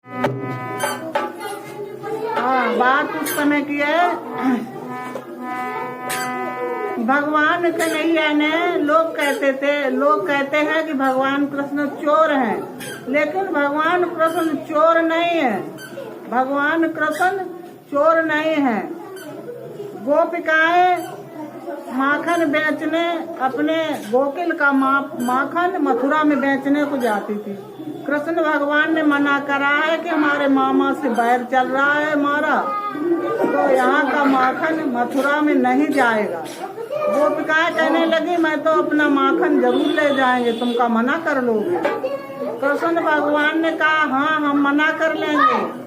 हाँ, बात उस समय की है। भगवान कन्हैया ने, लोग कहते हैं कि भगवान कृष्ण चोर हैं, लेकिन भगवान कृष्ण चोर नहीं है। भगवान कृष्ण चोर नहीं है। गोपिकाएं माखन बेचने, अपने गोकुल का माखन मथुरा में बेचने को जाती थी। कृष्ण भगवान ने मना करा है कि हमारे मामा से बैर चल रहा है हमारा, तो यहाँ का माखन मथुरा में नहीं जाएगा। गोपिकाएं कहने लगी मैं तो अपना माखन जरूर ले जाएंगे, तुमका मना कर लोगे? कृष्ण भगवान ने कहा हाँ, हम मना कर लेंगे।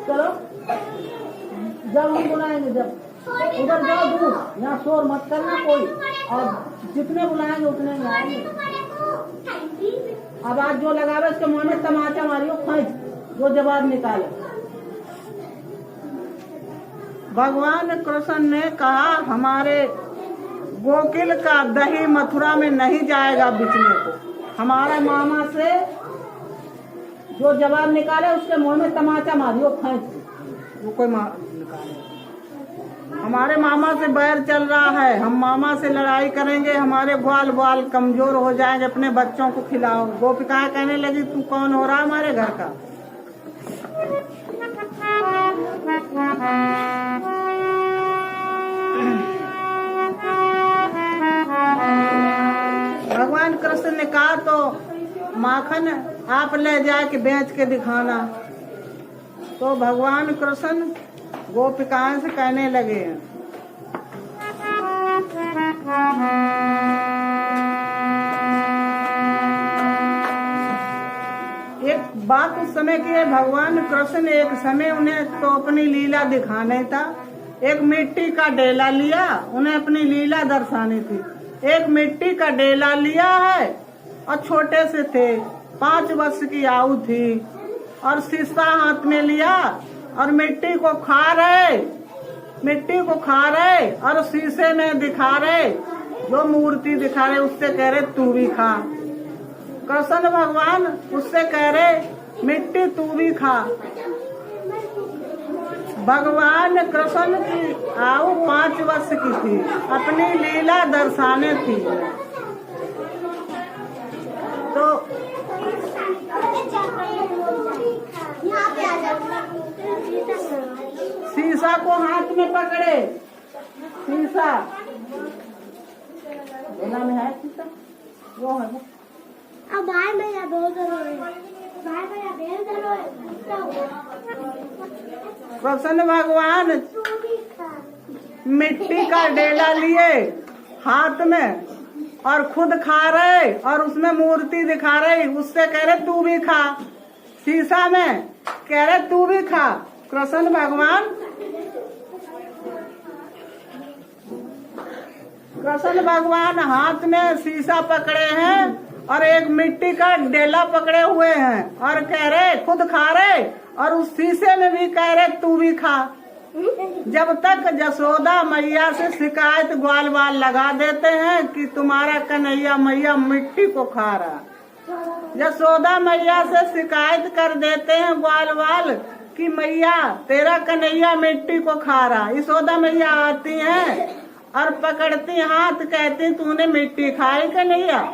चलो जब हम बुलाएंगे, जब उधर जाओ दूर, यहाँ शोर मत करना कोई, और जितने बुलाएंगे उतने ही आएंगे। अब आज जो लगावे उसके मुंह में तमाचा मारियो, खींच, जो जवाब निकाले। भगवान कृष्ण ने कहा हमारे गोकुल का दही मथुरा में नहीं जाएगा बिचने को। हमारे मामा से जो जवाब निकाले उसके मुंह में तमाचा मारियो, खींच, वो कोई निकाले। हमारे मामा से बैर चल रहा है, हम मामा से लड़ाई करेंगे, हमारे ग्वाल ग्वाल कमजोर हो जाएंगे, अपने बच्चों को खिलाओ। गोपिकाएं कहने लगी तू कौन हो रहा हमारे घर का? भगवान कृष्ण ने कहा तो माखन आप ले जाके बेच के दिखाना। तो भगवान कृष्ण गोपिकाओं से कहने लगे एक बात उस समय की है। भगवान कृष्ण ने एक समय उन्हें तो अपनी लीला दिखाने था। एक मिट्टी का डेला लिया, उन्हें अपनी लीला दर्शानी थी। एक मिट्टी का डेला लिया है और छोटे से थे, 5 वर्ष की आयु थी, और शीशा हाथ में लिया और मिट्टी को खा रहे और शीशे में दिखा रहे, जो मूर्ति दिखा रहे उससे कह रहे तू भी खा। कृष्ण भगवान उससे कह रहे मिट्टी तू भी खा। भगवान कृष्ण की आयु 5 वर्ष की थी, अपनी लीला दर्शाने थी। तो शीशा को हाथ में पकड़े, शीशा में है, शीशा वो है। अब भाई मैं या दो कृष्ण भगवान मिट्टी का डेला लिए हाथ में और खुद खा रहे और उसमें मूर्ति दिखा रहे, उससे कह रहे तू भी खा। शीशा में कह रहे तू भी खा। कृष्ण भगवान हाथ में शीशा पकड़े हैं और एक मिट्टी का डेला पकड़े हुए हैं और कह रहे खुद खा रहे और उस शीशे में भी कह रहे तू भी खा। जब तक यशोदा मैया से शिकायत ग्वाल बाल लगा देते हैं कि तुम्हारा कन्हैया मैया मिट्टी को खा रहा। यशोदा मैया से शिकायत कर देते हैं ग्वाल बाल कि मैया तेरा कन्हैया मिट्टी को खा रहा। यशोदा मैया आती हैं और पकड़ती हाथ, कहती तूने मिट्टी खाई कन्हैया?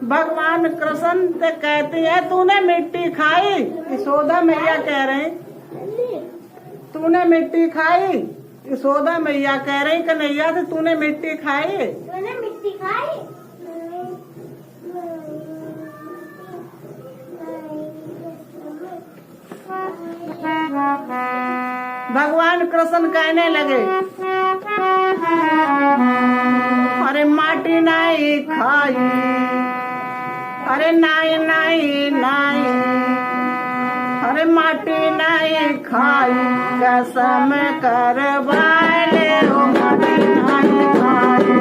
भगवान कृष्ण से कहती है तूने मिट्टी खाई। यशोदा मैया कह रही तूने मिट्टी खाई। यशोदा मैया कह रही कन्हैया से तूने मिट्टी खाई? मैंने मिट्टी खाई। भगवान कृष्ण कहने लगे अरे माटी नहीं खाई, अरे नहीं नहीं नहीं, अरे माटी नहीं खाई, कसम करवाए ले ओ माटी नहीं खाई।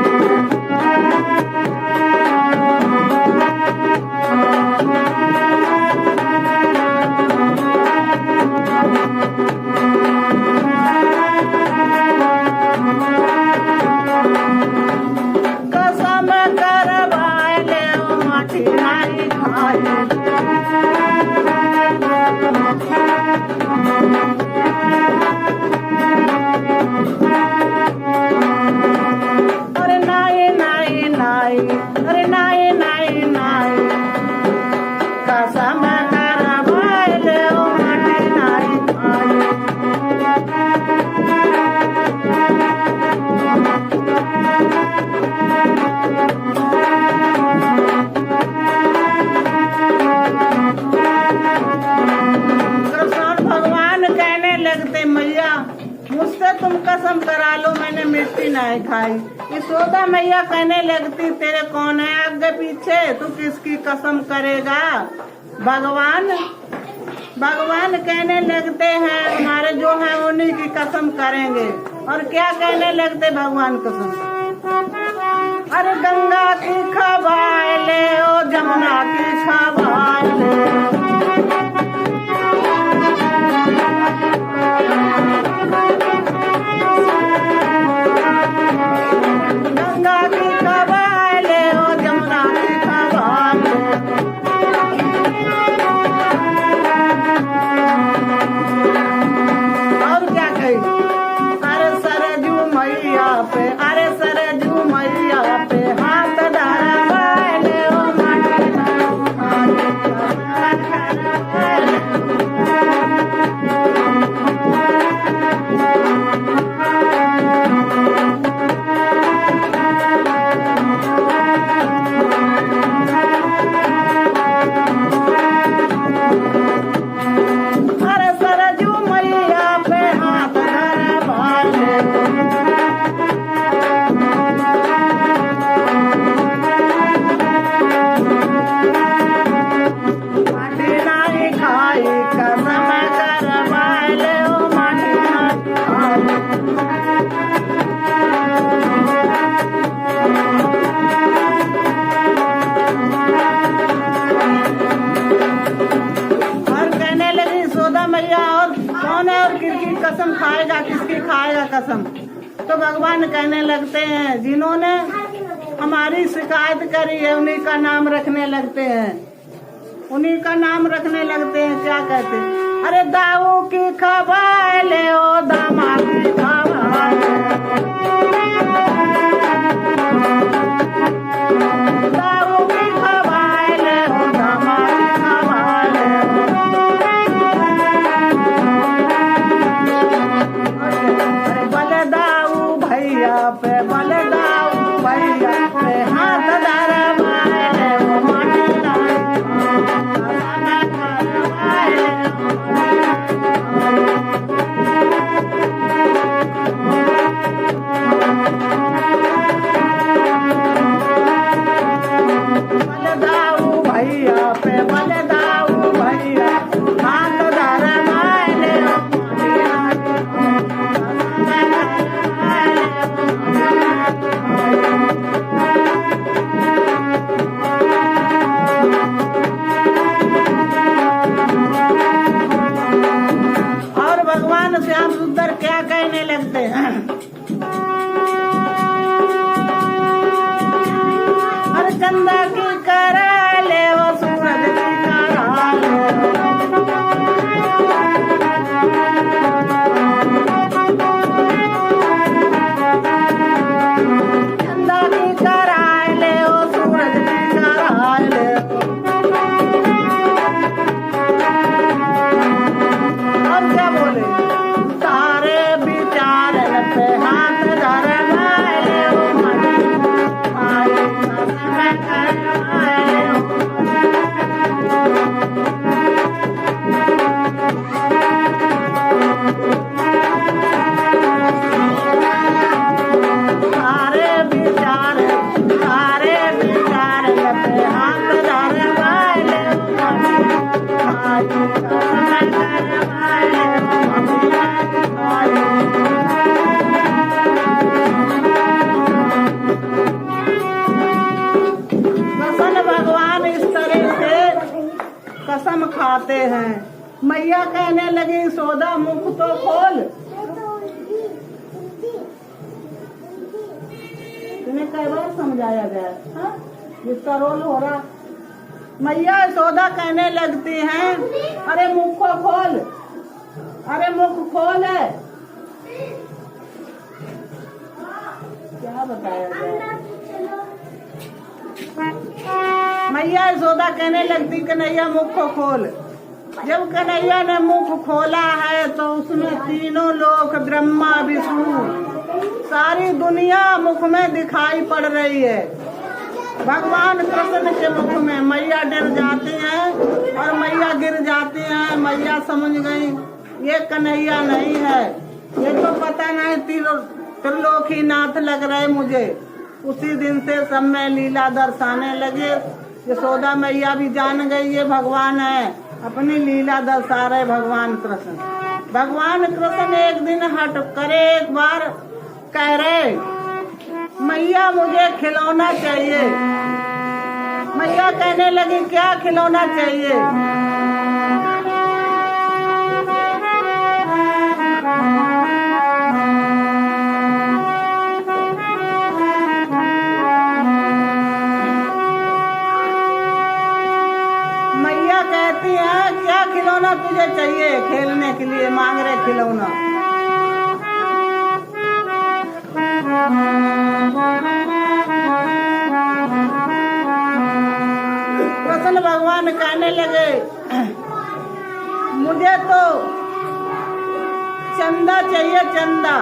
माटी नहीं खाई। अरे नाई नाई नाई, अरे नाई नाई नाई, कसम करवाए ले ओ माटी नहीं खाई। कृष्ण भगवान कहने लगते मैया मुझसे तुम कसम करा लो मैंने मिट्टी नहीं खाई। यशोदा मैया कहने लगती तेरे कौन है आगे पीछे, तू किसकी कसम करेगा। भगवान कहने लगते हैं हमारे जो है उन्हीं की कसम करेंगे। और क्या कहने लगते भगवान कसम, अरे गंगा की खवाए ले ओ जमुना की खवाए ले। गंगा की खवाए ले ओ जमुना की खवाए ले। और क्या कही, अरे सरजू मैया पे, अरे सरजू मैया पे हाथ धरवाए ले ओ माटी नहीं खाई। अरे सरजू मैया पे हाथ धरवाए ले। माटी नहीं खाई कसम करवाए ले ओ माटी नहीं खाई। और कहने लगी यशोदा मैया और कौन है और किसकी कसम खाएगा, किसकी खाएगा कसम। तो भगवान कहने लगते हैं जिन्होंने हमारी शिकायत करी है उन्हीं का नाम रखने लगते हैं, उन्हीं का नाम रखने लगते हैं। क्या कहते हैं, अरे दाऊ की खवाए ले ओ दामा की खवाए ले। दाऊ की खवाए ले ओ दामा की खवाए ले। अरे बलदाऊ भैया पे, बलदाऊ भैया पे हाथ धरवाए ले ओ माटी नहीं खाई। बलदाऊ भैया पे, बलदाऊ भैया हाथ धरवाए ले ओ माटी और भगवान श्याम सुंदर क्या कहने लगते हैं, अरे चंदा की करा ले वो सूरज की करा ले। चंदा की करा ले वो सूरज की करा ले। और क्या बोले, सारे विचार पे हाथ धरवाए ले ओ माटी आई कसम करवाए ले ओ। सारे विचार पे हाथ धरवाए ले ओ माटी आई कसम करवाए ले ओ माटी कृष्ण भगवान इस तरह से कसम खाते हैं। मैया कहने लगी यशोदा मुख तो खोल, तुम्हें कई बार समझाया गया, हाँ? जिसका रोल हो रहा मैया यशोदा कहने लगती हैं, अरे मुख को खोल, अरे मुख खोल है। क्या बताया जाए। मैया यशोदा कहने लगती कन्हैया मुख को खोल। जब कन्हैया ने मुख खोला है तो उसमें तीनों लोक ब्रह्मा विष्णु सारी दुनिया मुख में दिखाई पड़ रही है। भगवान कृष्ण के मुख में मैया डर जाती हैं और मैया गिर जाती हैं। मैया समझ गई ये कन्हैया नहीं है, ये तो पता नहीं त्रिलोकीनाथ लग रहे मुझे। उसी दिन से सब में लीला दर्शाने लगे। यशोदा मैया भी जान गई ये भगवान है, अपनी लीला दर्शा रहे भगवान कृष्ण। भगवान कृष्ण एक दिन हट करे, एक बार कह रहे मैया मुझे खिलौना चाहिए। मैया कहने लगी क्या खिलौना चाहिए। मैया कहती है क्या खिलौना तुझे चाहिए खेलने के लिए, मांग रहे खिलौना। कृष्ण भगवान कहने लगे मुझे तो चंदा चाहिए, चंदा।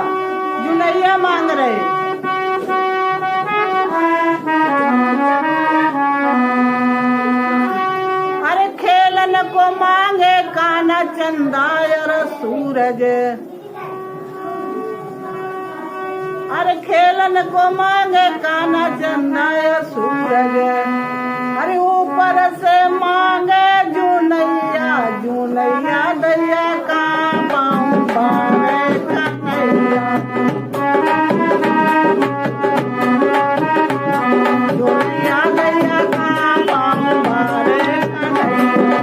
जुनैया मांग रहे। अरे खेलन को मांगे काना चंदा और सूरज। अरे खेलन को मांगे काना चंदा और सूरज। अरे ऊपर से मांगे जुनैया, जुनैया दैया का पाँव बारे कन्हैया। जुनैया दैया का पाँव बारे कन्हैया।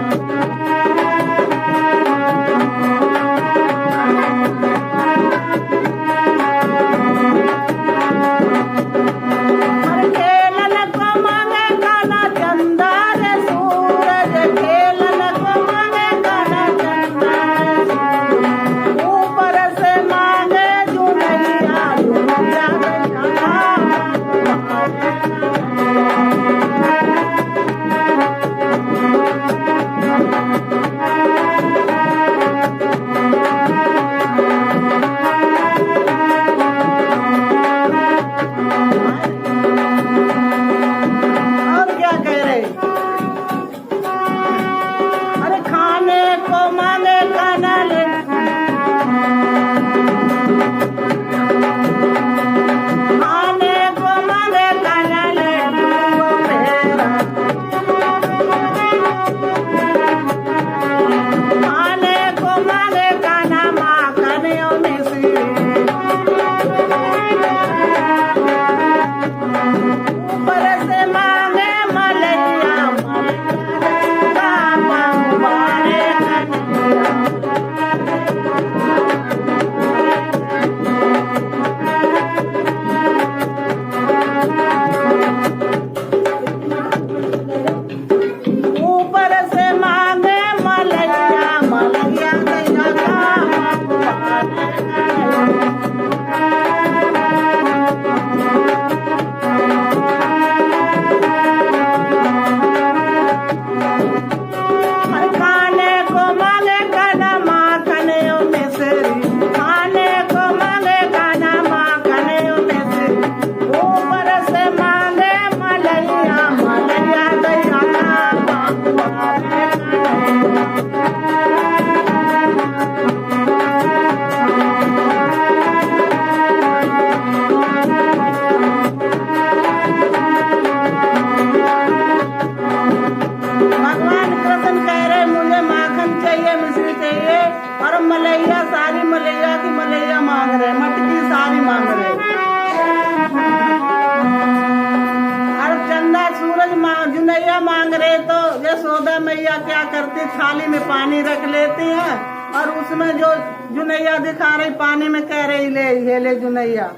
यशोदा मैया क्या करती, थाली में पानी रख लेती हैं और उसमें जो जुनैया दिखा रही पानी में कह रही ले ये ले जुनैया,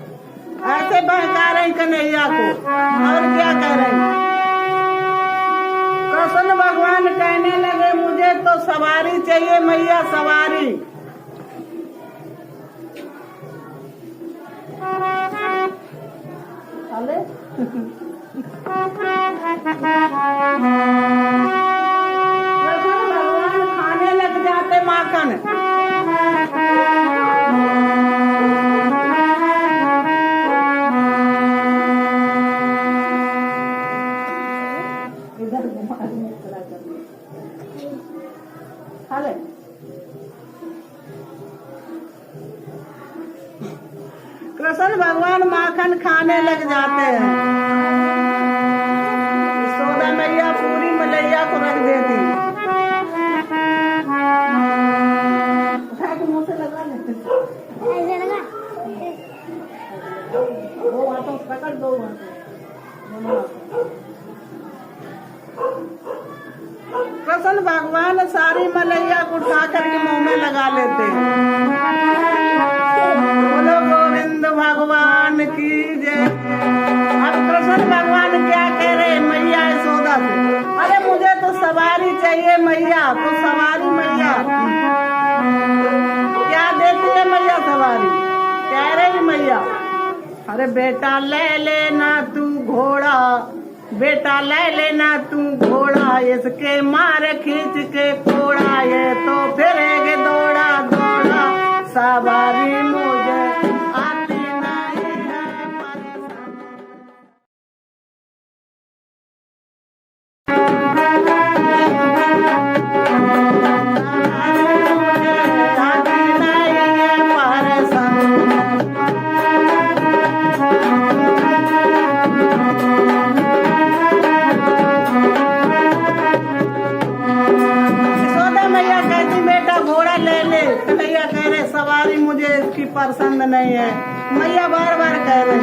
ऐसे बहका रही कन्हैया को। और क्या कह रही कृष्ण भगवान भगवान कहने लगे मुझे तो सवारी चाहिए मैया सवारी। अरे भगवान खाने लग जाते माखन। इधर घुमा खड़ा कर खा ले। कृष्ण भगवान माखन खाने लग जाते हैं। यशोदा मैया पूरी मलैया को रख देती। उठा के मुंह से लगा लेते। ऐसे लगा। दो हाथों से पकड़, दो हाथों दोनों हाथों। कृष्ण भगवान सारी मलैया को उठा करके मुंह में लगा लेते हैं। बोलो गोविंद भगवान की जय। अब कृष्ण भगवान क्या कह रहे मैया यशोदा से, अरे मुझे तो सवारी चाहिए मैया, तो सवारी मैया क्या देती है मैया सवारी। कह रही मैया, अरे बेटा ले लेना तू घोड़ा, बेटा ले लेना तू घोड़ा, इसके मारे खींच के कोड़ा, ये तो फिरेगे दौड़ा दौड़ा, सवारी मुझे आती नहीं है परेशानी। आती नहीं है परेशानी। कन्हैया कह रहे सवारी मुझे इसकी पसंद नहीं है। मैया बार बार कह रही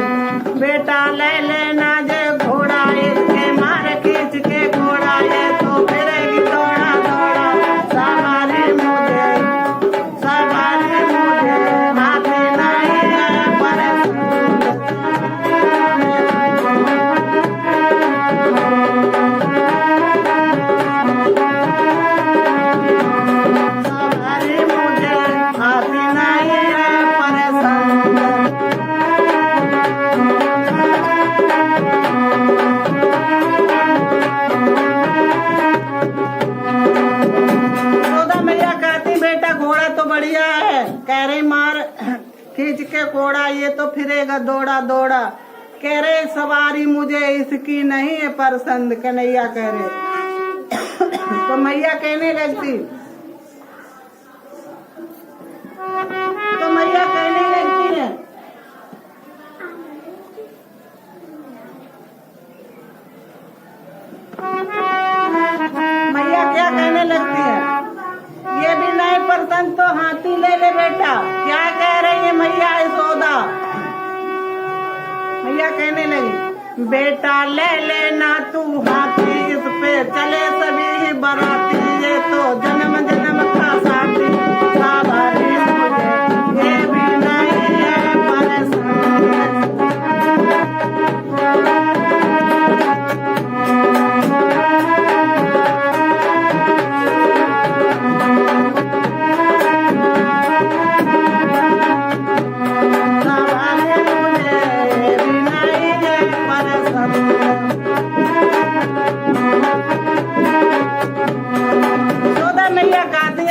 बेटा ले लेना जे घोड़ा, इसके मारे खींच के घोड़ा, ये तो फिरेगी दौड़ा दौड़ा, सवारी मुझे आती नहीं है परेशानी। खींच के कोड़ा, ये तो फिरेगा दौड़ा दौड़ा, कह रहे सवारी मुझे इसकी नहीं है पसंद। कन्हैया कह रहे तो मैया कहने लगती, तो मैया कहने लगती है मैया क्या कहने लगती है, ये भी नहीं पसंद तो हाथी ले ले बेटा। क्या कह रही है मैया यशोदा। मैया कहने लगी बेटा ले लेना तू हाथी, इस पे चले सभी बराती, ये तो जन्म जन्म का साथी, सवारी मुझे ये भी नहीं है परेशानी।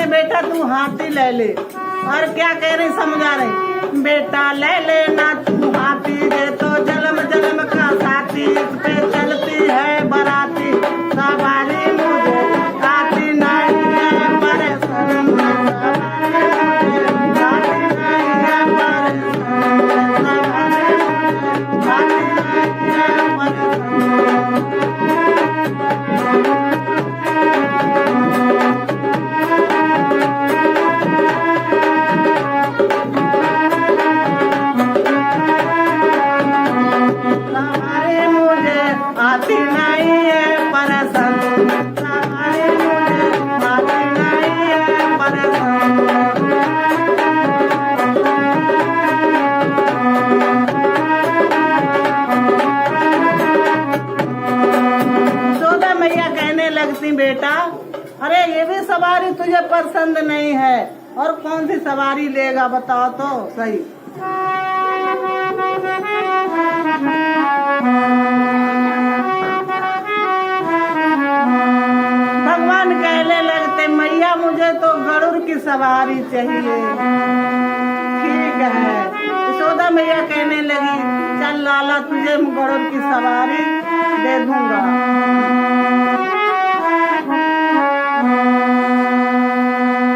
बेटा तू हाथी ले ले। और क्या कह रही समझा रही, बेटा ले लेना तू हाथी, ये तो जन्म जन्म का साथी, इस पे चलती है बराती, सवारी मुझे आती नहीं है परेशानी। आती नहीं है परेशानी, आती नहीं है परेशानी। बेटा, अरे ये भी सवारी तुझे पसंद नहीं है और कौन सी सवारी लेगा बताओ तो सही। भगवान कहने लगते मैया मुझे तो गरुड़ की सवारी चाहिए। ठीक है, यशोदा मैया कहने लगी चल लाला तुझे गरुड़ की सवारी दे दूंगा।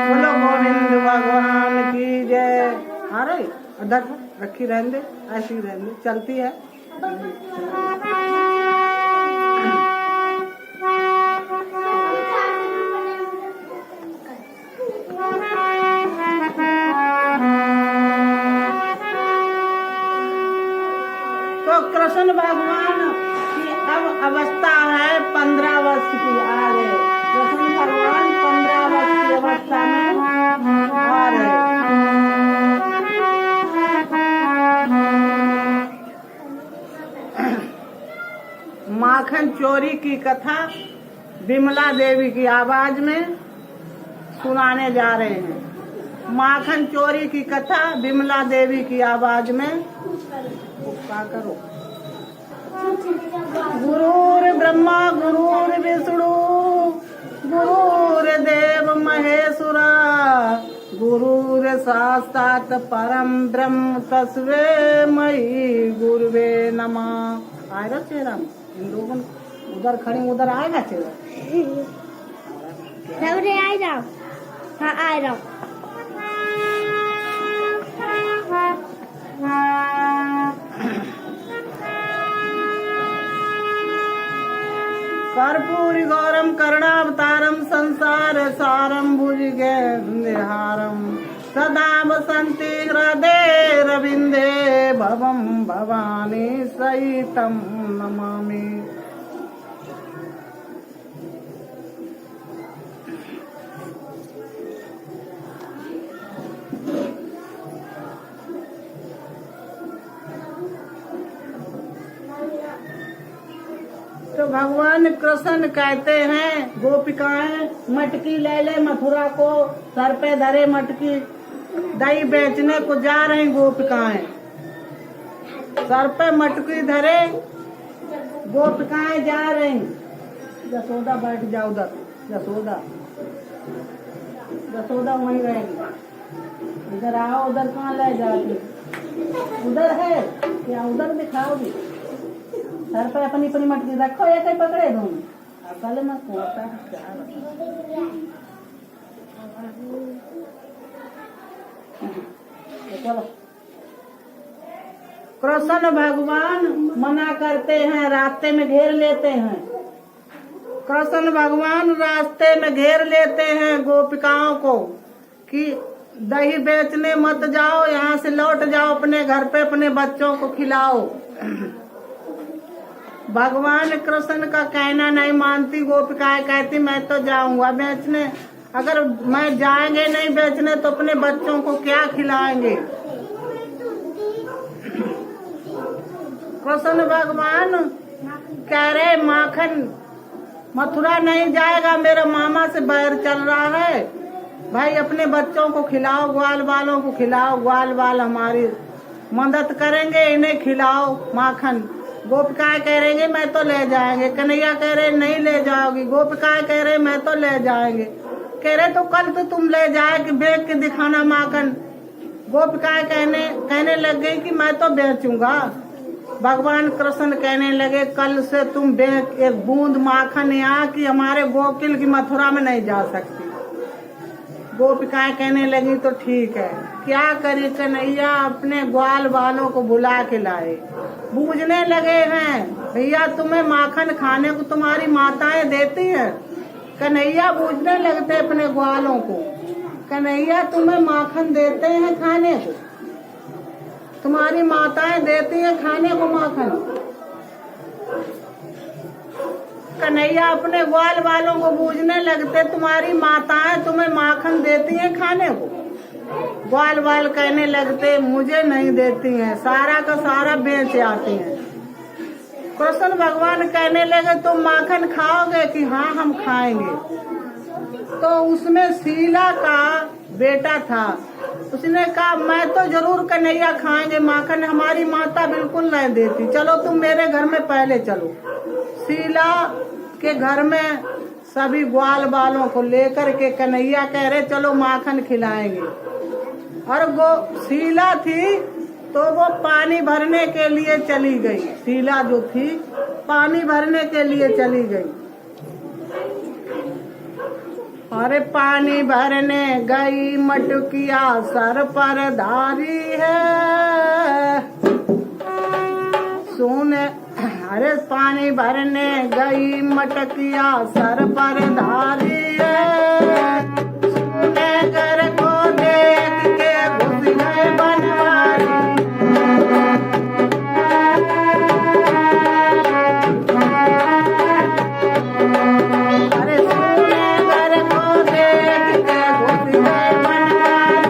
बोलो गोविंद भगवान की जय। अरे अधर रखी रहने दे, ऐसी रहने दे, चलती है। तो कृष्ण भगवान की अब अवस्था है 15 वर्ष की आ गए। कृष्ण भगवान 15 वर्ष की अवस्था में आ गए। माखन चोरी की कथा विमला देवी की आवाज में सुनाने जा रहे हैं। माखन चोरी की कथा विमला देवी की आवाज में क्या करो। गुरुर ब्रह्मा गुरुर विष्णु गुरुर देव महेश्वरा गुरुर साक्षात परम ब्रह्म तस्मै मयि गुरुवे नमः। आएगा चेहरा में इन लोगों उधर खड़ी, उधर आएगा चेहरा। आ जाओ। हाँ आ जाओ। कर्पूरी गौरम करुणावतारम संसार सारम भुजगेन्द्रहारम सदा वसन्ति हृदये रविन्दे भवम भवानी सहितं नमामि। तो भगवान कृष्ण कहते हैं गोपिकाएं मटकी ले ले मथुरा को, सर पे धरे मटकी, दही बेचने को जा रही गोपिकाएं, सर पे मटकी धरे गोपिकाएं जा रही। यशोदा बैठ जाओ उधर, यशोदा यशोदा वहीं रहेगी। इधर आओ, उधर कहाँ ले जाती, उधर है क्या, उधर दिखाओगी। सर पर अपनी अपनी मटकी रखो, एक ही पकड़े दोनों। अकल में कोता चलो। कृष्ण भगवान मना करते हैं, रास्ते में घेर लेते हैं। कृष्ण भगवान रास्ते में घेर लेते हैं गोपिकाओं को कि दही बेचने मत जाओ, यहाँ से लौट जाओ, अपने घर पे अपने बच्चों को खिलाओ। भगवान कृष्ण का कहना नहीं मानती गोपिकाएं, कहती मैं तो जाऊंगा बेचने। अगर मैं जाएंगे नहीं बेचने तो अपने बच्चों को क्या खिलाएंगे। कृष्ण भगवान कह रहे माखन मथुरा नहीं जाएगा, मेरा मामा से बैर चल रहा है। भाई अपने बच्चों को खिलाओ, ग्वाल वालों को खिलाओ, ग्वाल वाल हमारी मदद करेंगे, इन्हें खिलाओ माखन। गोपिकाएं कह रहे मैं तो ले जाएंगे। कन्हैया कह रहे नहीं ले जाओगी। गोपिकाएं कह रहे मैं तो ले जाएंगे। कह रहे तो कल तो तुम ले जाए कि बेच के दिखाना माखन। गोपिकाएं कहने लग गई कि मैं तो बेचूंगा। भगवान कृष्ण कहने लगे कल से तुम बेच एक बूंद माखन यहाँ की हमारे गोकुल की मथुरा में नहीं जा सकती। गोपिकाएं कहने लगी तो ठीक है। क्या करी कन्हैया अपने ग्वाल वालों को बुला के लाए। बूझने लगे हैं भैया तुम्हें माखन खाने को तुम्हारी माताएं देती हैं। कन्हैया बूझने लगते अपने ग्वालों को, कन्हैया तुम्हें माखन देते हैं खाने को, तुम्हारी माताएं देती हैं खाने को माखन। कन्हैया अपने ग्वाल वालों को बूझने लगते तुम्हारी माताएं तुम्हें माखन देती हैं खाने को। ग्वाल वाल कहने लगते मुझे नहीं देती हैं, सारा का सारा बेच आती हैं। कृष्ण भगवान कहने लगे तुम माखन खाओगे कि हाँ हम खाएंगे। तो उसमें शीला का बेटा था, उसने कहा मैं तो जरूर कन्हैया खाएंगे, माखन हमारी माता बिल्कुल नहीं देती, चलो तुम मेरे घर में पहले चलो। शीला के घर में सभी ग्वाल बालों को लेकर के कन्हैया कह रहे चलो माखन खिलाएंगे। और वो शीला थी तो वो पानी भरने के लिए चली गई। शीला जो थी पानी भरने के लिए चली गई। अरे पानी भरने गई मटकिया सर पर धारी है, सुने अरे पानी भरने गई मटकिया सर पर धारी है, सुने घर को देख के घुस गए बनवारी। अरे सुने घर को देख के घुस गए बनवारी।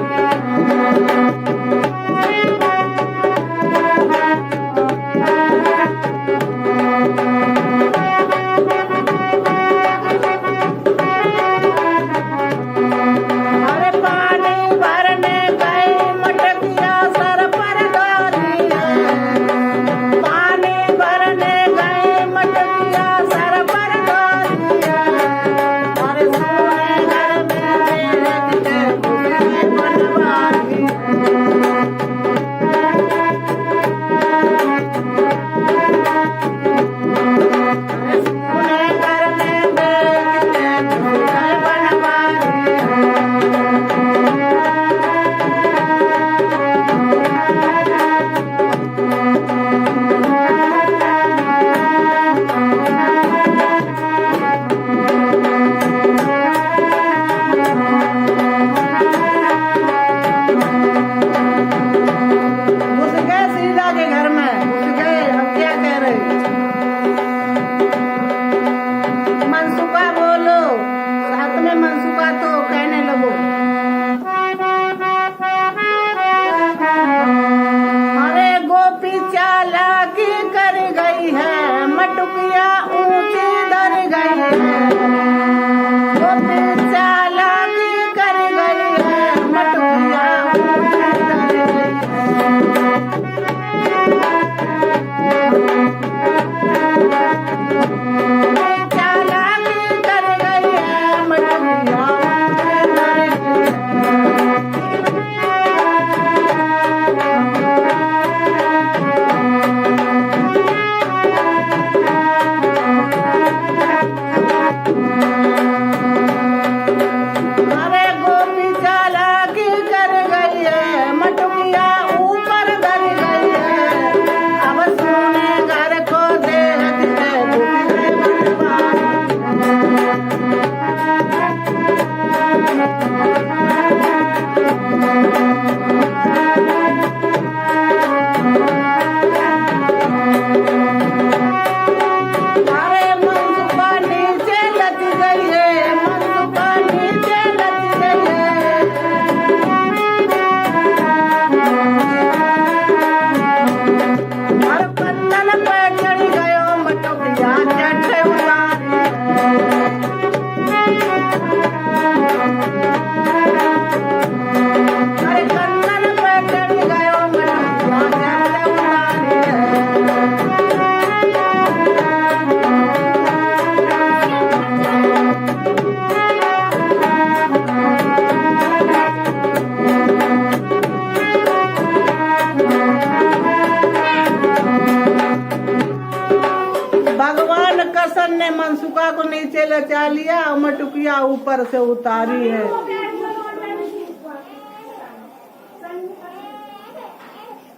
मनसुखा को नीचे लचा लिया और मटुकिया ऊपर से उतारी है।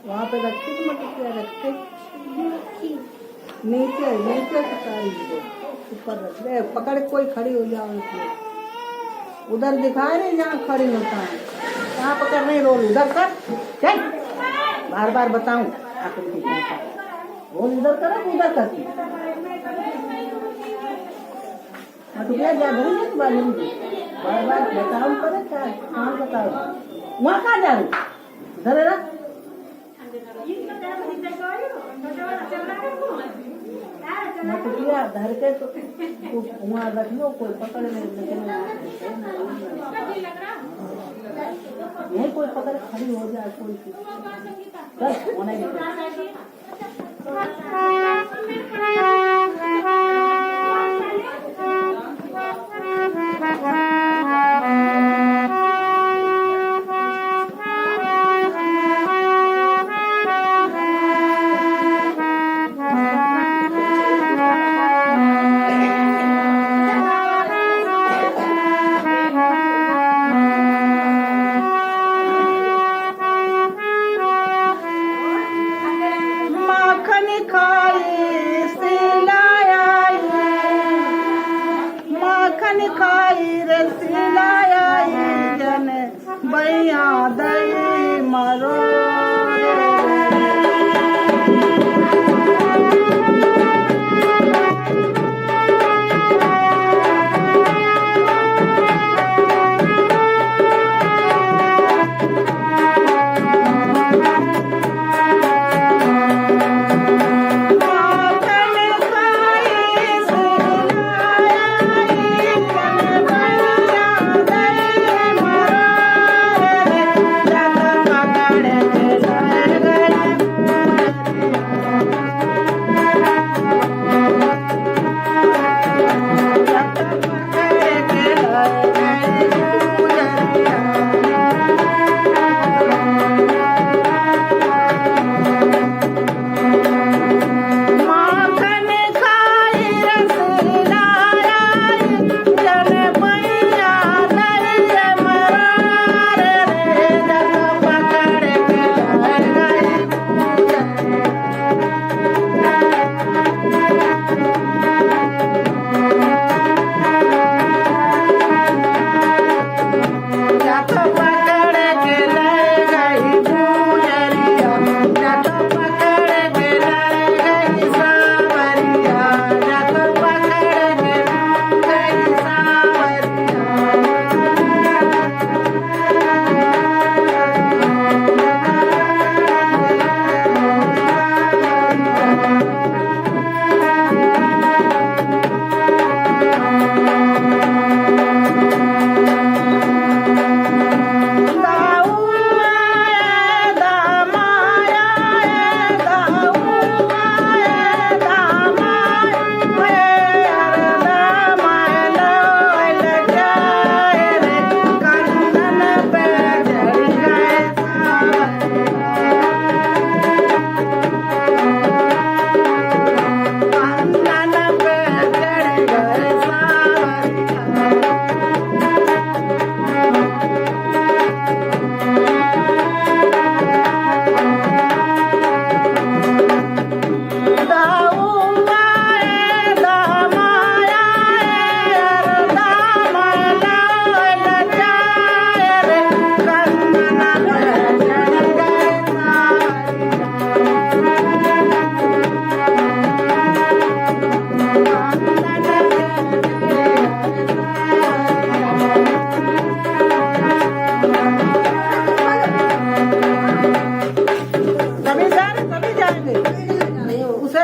वहाँ पे रखी तो मटुकिया रखते नीचे नीचे उतारी ऊपर रख ले, पकड़ कोई खड़ी हो जाओ इसमें। उधर दिखाए नहीं जहाँ खड़ी होता है, कहाँ पकड़ नहीं रोल उधर कर, चल बार बार बताऊं आपको रोल इधर करो उधर करती मटुकिया जा भूल बार बार बताऊं करे क्या कहाँ बताओ वहाँ कहाँ जाऊँ इधर रख मटकिया धर के तो वहाँ रख लो, कोई पकड़ ले, यही कोई पकड़ खड़ी हो जाए कोई बस होने खाई रे सिलाई जन बैया दई मरो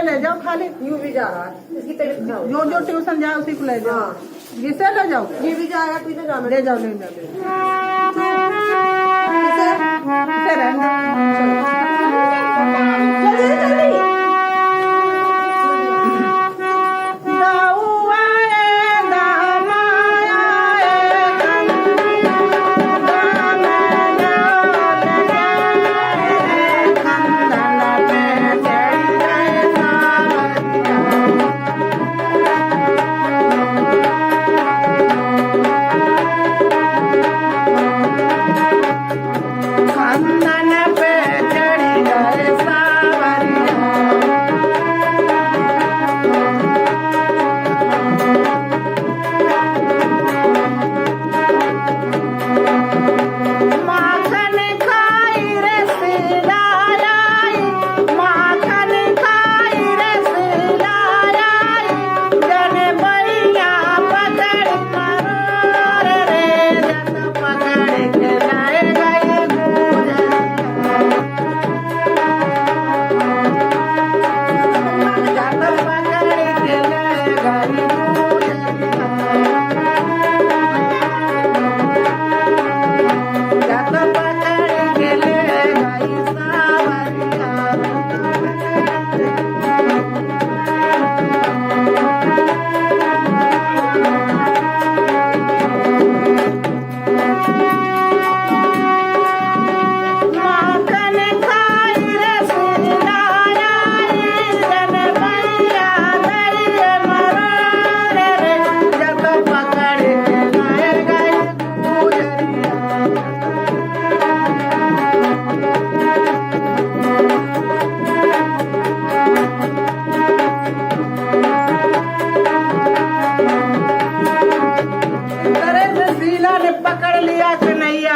ले जाओ खाली, यूं भी जा रहा है, इसकी तबीयत खराब है। जो ट्यूशन जाए उसी को ले जाओ, हाँ। जिसे ले जाओ, ये भी जा रहा है, तुझे जाना ले जाओ, ले जाओ, किसे? इसे रहने दो। जल्दी जल्दी पे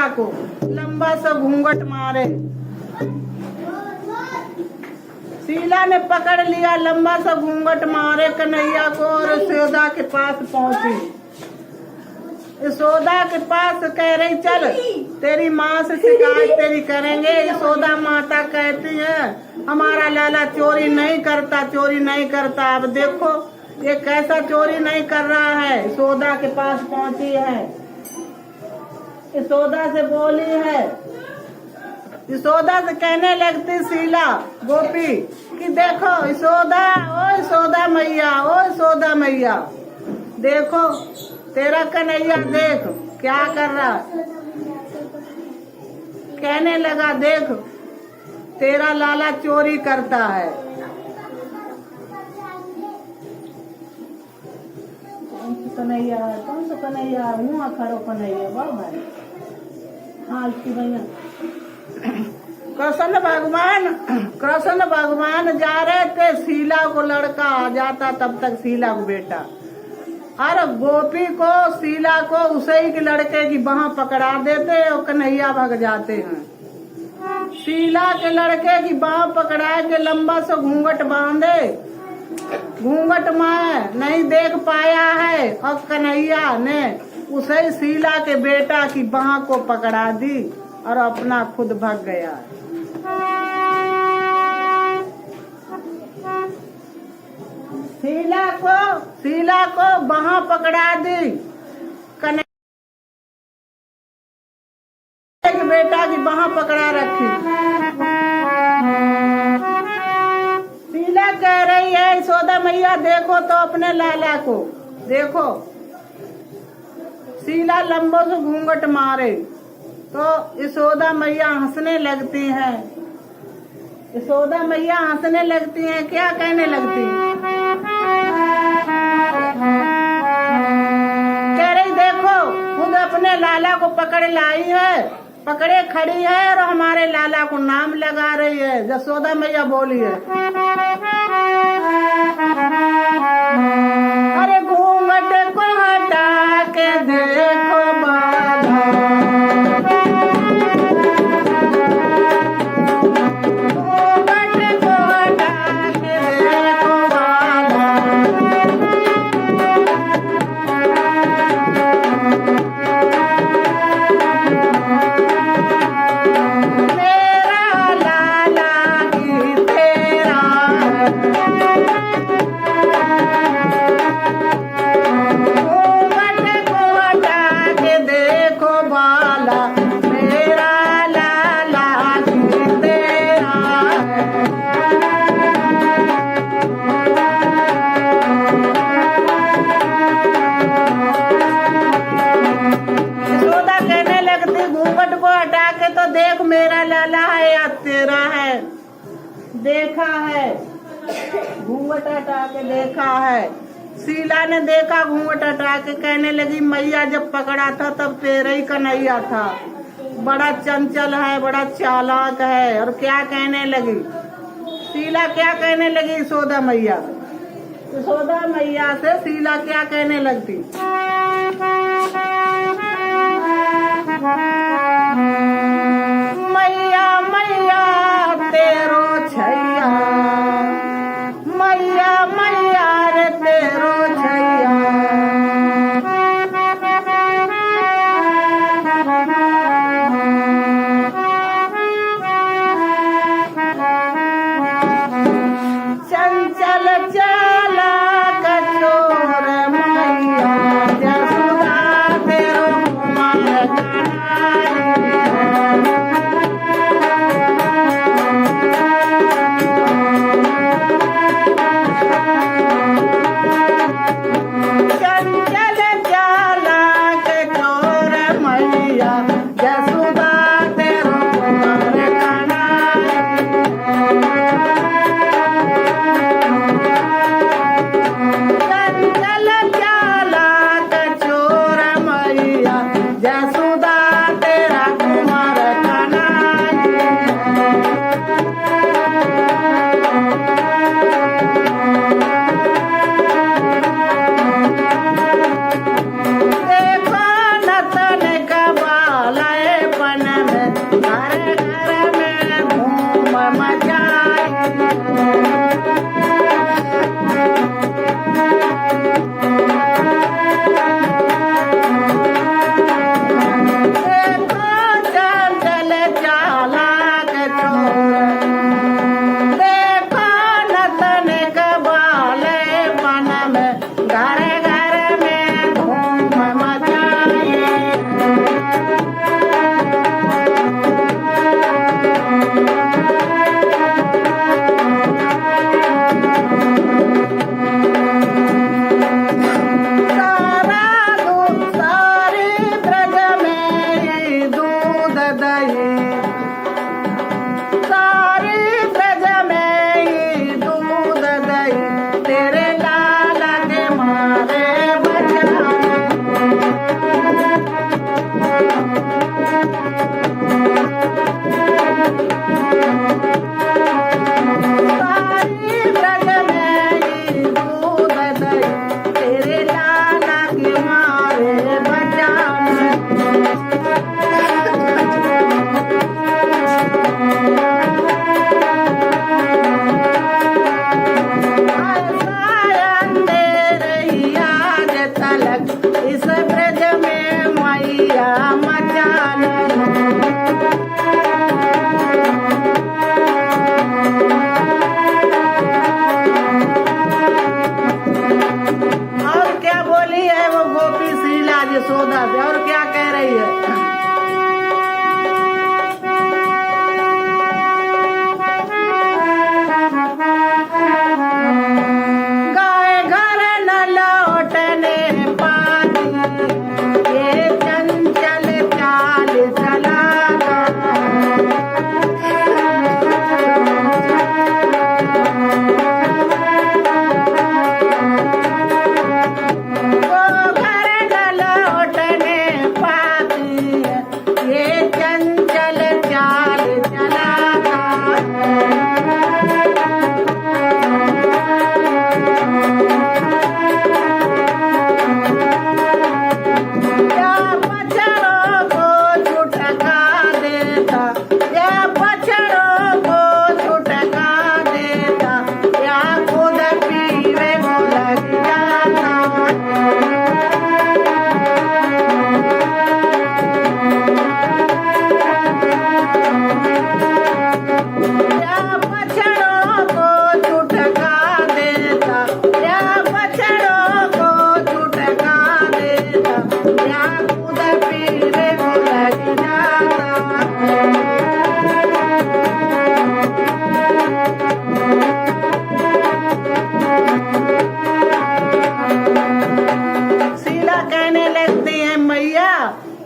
कन्हैया को लंबा सा घूंघट मारे। शीला ने पकड़ लिया, लंबा सा घूंघट मारे कन्हैया को और यशोदा के पास पहुंची। यशोदा के पास कह रही चल तेरी माँ से शिकायत तेरी करेंगे। यशोदा माता कहती है हमारा लाला चोरी नहीं करता, चोरी नहीं करता। अब देखो ये कैसा चोरी नहीं कर रहा है। यशोदा के पास पहुंची है, यशोदा से बोली है, यशोदा से कहने लगती शीला गोपी कि देखो यशोदा, ओ यशोदा मैया, ओ यशोदा मैया, देखो तेरा कन्हैया देख क्या कर रहा है। कहने लगा देख तेरा लाला चोरी करता है। कन्हैया कौन सा कन्हैया, मुँह खड़ो कन्हैया बाबा। हाँ इसकी भैया कृष्ण भगवान जा रहे थे, शीला को लड़का आ जाता तब तक शीला को बेटा, और गोपी को शीला को उसे ही के लड़के की बाह पकड़ा देते और कन्हैया भाग जाते हैं। शीला के लड़के की बाह पकड़ा के लंबा सा घूंघट बांधे, घूंघट में नहीं देख पाया है और कन्हैया ने उसे शीला के बेटा की बाह को पकड़ा दी और अपना खुद भाग गया। शीला को बाह पकड़ा दी, कन्हैया के बेटा की बाह पकड़ा रखी। शीला कह रही है यशोदा मैया देखो तो अपने लाला को देखो। शीला लंबो से घूंघट मारे तो यशोदा मैया हंसने लगती हैं। यशोदा मैया हंसने लगती हैं, क्या कहने लगती, कह रही देखो खुद अपने लाला को पकड़ लाई है, पकड़े खड़ी है और हमारे लाला को नाम लगा रही है। यशोदा मैया बोली है अरे घूंघट को हटा के देखो बाला, घूंघट को हटा के देखो बाला, मेरा लाला ही तेरा घूंघट को हटा के देखो बाला, मेरा लाला ही तेरा यशोदा कहने लगती घूंघट को हटा के तो देख मेरा लाला है या तेरा है। देखा है, घूंघट हटा के देखा है। शीला ने देखा घूंघट हटा के, कहने लगी मैया जब पकड़ा था तब तेरा ही कन्हैया था, बड़ा चंचल है, बड़ा चालाक है। और क्या कहने लगी शीला, क्या कहने लगी यशोदा मैया से, यशोदा मैया से शीला क्या कहने लगती, मैया मैया तेरो छैया, मैया मैया रे तेरो छैया, चंचल चालाक चोर मैया, यशोदा तेरो कुमार चंचल चालाक चोर मैया, यशोदा तेरो कुमार चंचल चालाक चोर मैया, यशोदा तेरा कुमार देखो नतन का बाला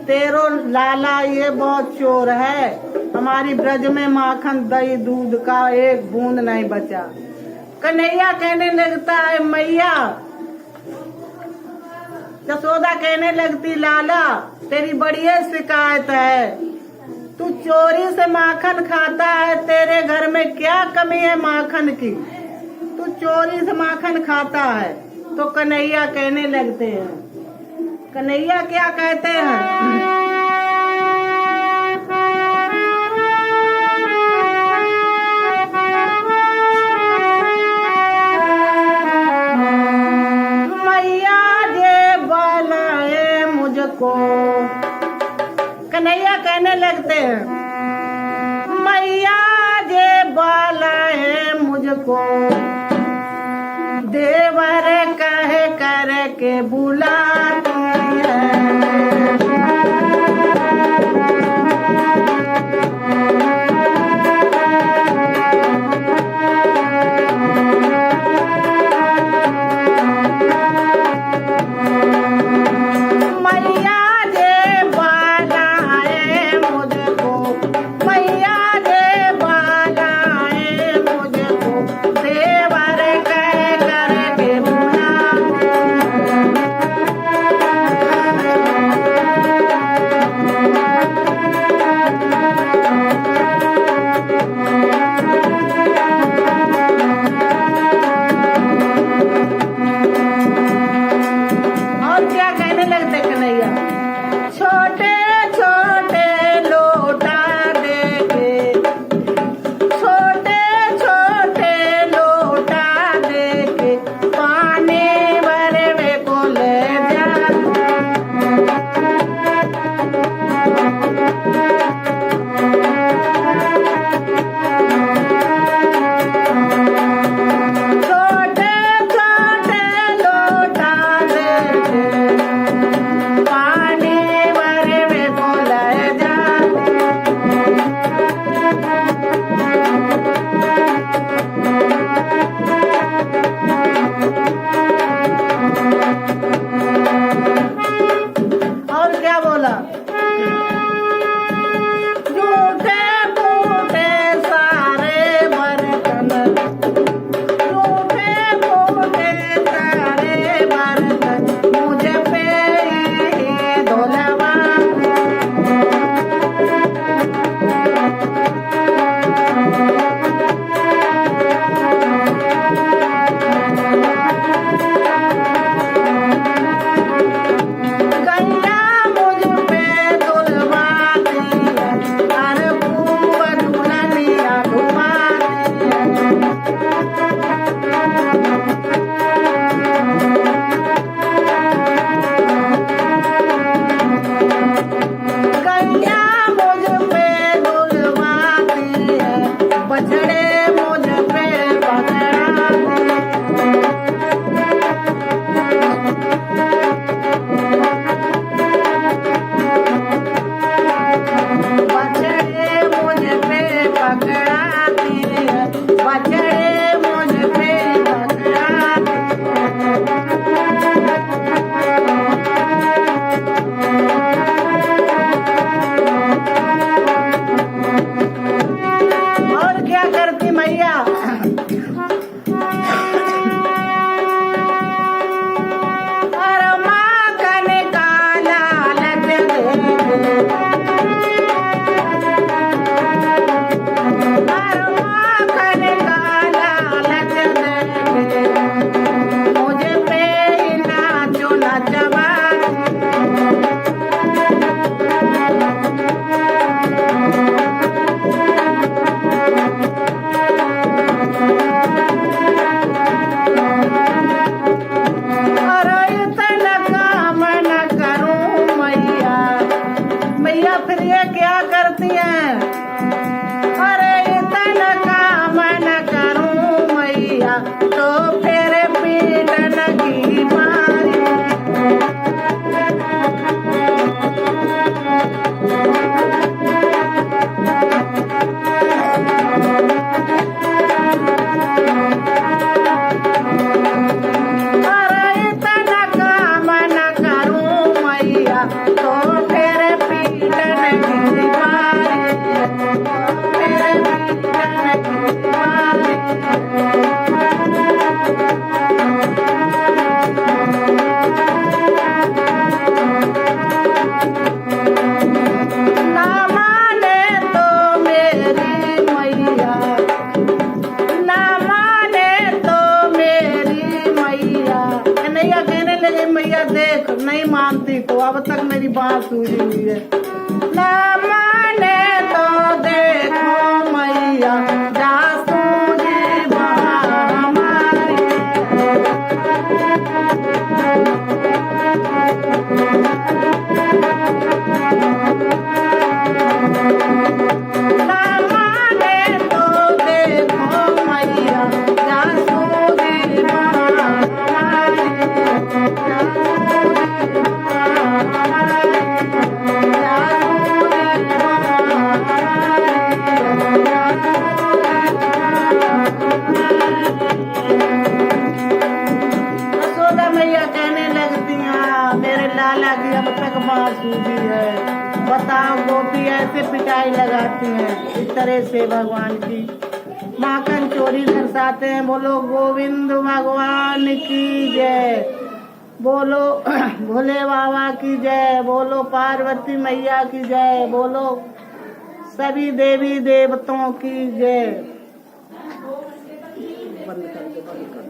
तेरो लाला ये बहुत चोर है, हमारी ब्रज में माखन दही दूध का एक बूंद नहीं बचा। कन्हैया कहने लगता है मैया, यशोदा कहने लगती लाला तेरी बड़ी शिकायत है, तू चोरी से माखन खाता है, तेरे घर में क्या कमी है माखन की, तू चोरी से माखन खाता है। तो कन्हैया कहने लगते हैं, कन्हैया क्या कहते हैं, मैया जे बनाए मुझको, कन्हैया कहने लगते हैं मैया जे बनाए मुझको, देवर कहे कर के बुलाती है। मैया जे बनाए मुझको, मैया जे बनाए मुझको, देवर कह कर के बुलाती और क्या कहने लगते कन्हैया, छोटे छोटे लोटा देके, छोटे छोटे लोटा देके, पानी भरवे को ले जा। छोटे छोटे लोटा देके, पानी भरवे को ले जा। और क्या बोला, झूठे फूटे सारे बर्तन, झूठे फूटे सारे बर्तन, मुझे पे ही धोलवा। गैया मुझ पे धुलवाती है, अरे खूब दुल्हनिया घुमाती है। गैया मुझ पे धुलवाती है, बछड़े मुझ पे पकड़ाती है। बछड़े मुझ पे पकड़ाती है, बछड़े मुझ पे पकड़ाती है। और क्या करती मैया, अरे माखन का लालच देके, माखन का लालच देके, मुझे पे ही नाचो नचवा। अरे इतना काम न करूं मैया, मैया फिर ये क्या करती हैं, अरे इतना काम न करूं मैया, तो फिर पीटन की मारी। अरे इतना काम न करूं मैया, तो फिर डाला कि अब तक मार सूझी है। बताओ गोपी ऐसे पिटाई लगाती हैं, इस तरह से भगवान की माखन चोरी दर्शाते हैं। बोलो गोविंद भगवान की जय, बोलो भोले बाबा की जय, बोलो पार्वती मैया की जय, बोलो सभी देवी देवताओं की जय। बंद कर दो, बंद कर दो।